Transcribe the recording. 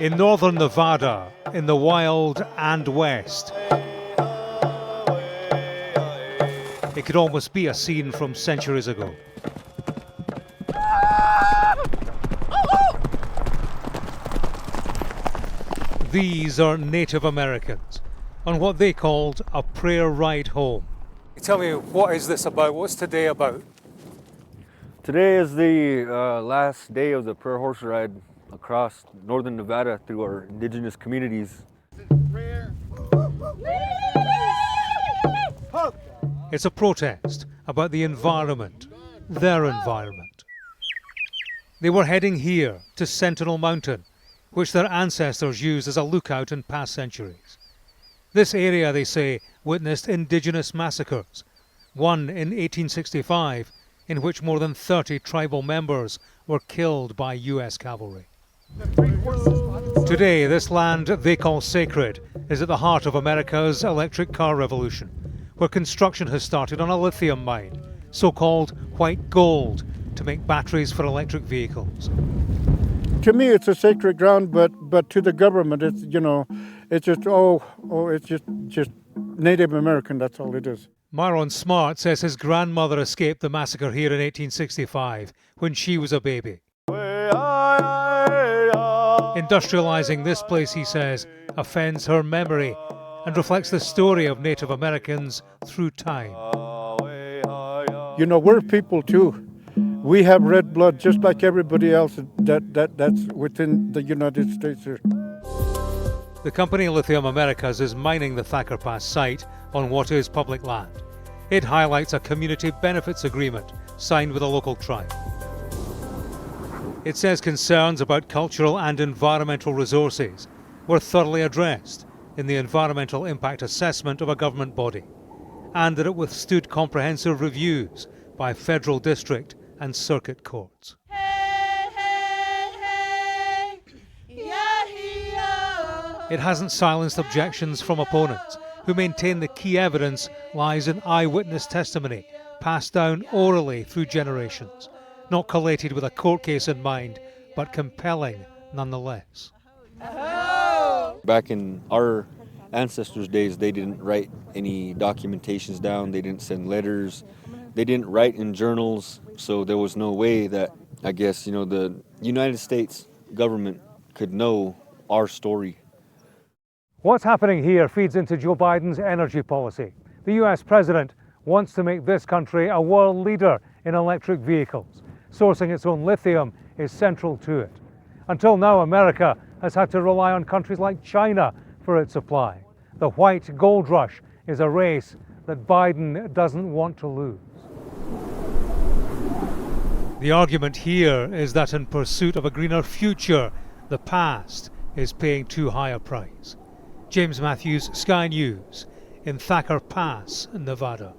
In northern Nevada, in the wild and west, it could almost be a scene from centuries ago. These are Native Americans on what they called a prayer ride home. Tell me, what is this about? What's today about? Today is the last day of the prayer horse ride across northern Nevada through our indigenous communities. It's a protest about the environment, their environment. They were heading here to Sentinel Mountain, which their ancestors used as a lookout in past centuries. This area, they say, witnessed indigenous massacres, one in 1865, in which more than 30 tribal members were killed by US cavalry. Today, this land they call sacred is at the heart of America's electric car revolution, where construction has started on a lithium mine, so-called white gold, to make batteries for electric vehicles. To me, it's a sacred ground, but to the government, it's it's just Native American. That's all it is. Myron Smart says his grandmother escaped the massacre here in 1865 when she was a baby. Industrializing this place, he says, offends her memory and reflects the story of Native Americans through time. We're people too. We have red blood just like everybody else that's within the United States here. The company Lithium Americas is mining the Thacker Pass site on what is public land. It highlights a community benefits agreement signed with a local tribe. It says concerns about cultural and environmental resources were thoroughly addressed in the environmental impact assessment of a government body, and that it withstood comprehensive reviews by federal district and circuit courts. It hasn't silenced objections from opponents who maintain the key evidence lies in eyewitness testimony passed down orally through generations, not collated with a court case in mind, but compelling nonetheless. Back in our ancestors' days, they didn't write any documentations down, they didn't send letters, they didn't write in journals, so there was no way that, I guess, the United States government could know our story. What's happening here feeds into Joe Biden's energy policy. The US president wants to make this country a world leader in electric vehicles. Sourcing its own lithium is central to it. Until now, America has had to rely on countries like China for its supply. The white gold rush is a race that Biden doesn't want to lose. The argument here is that in pursuit of a greener future, the past is paying too high a price. James Matthews, Sky News, in Thacker Pass, Nevada.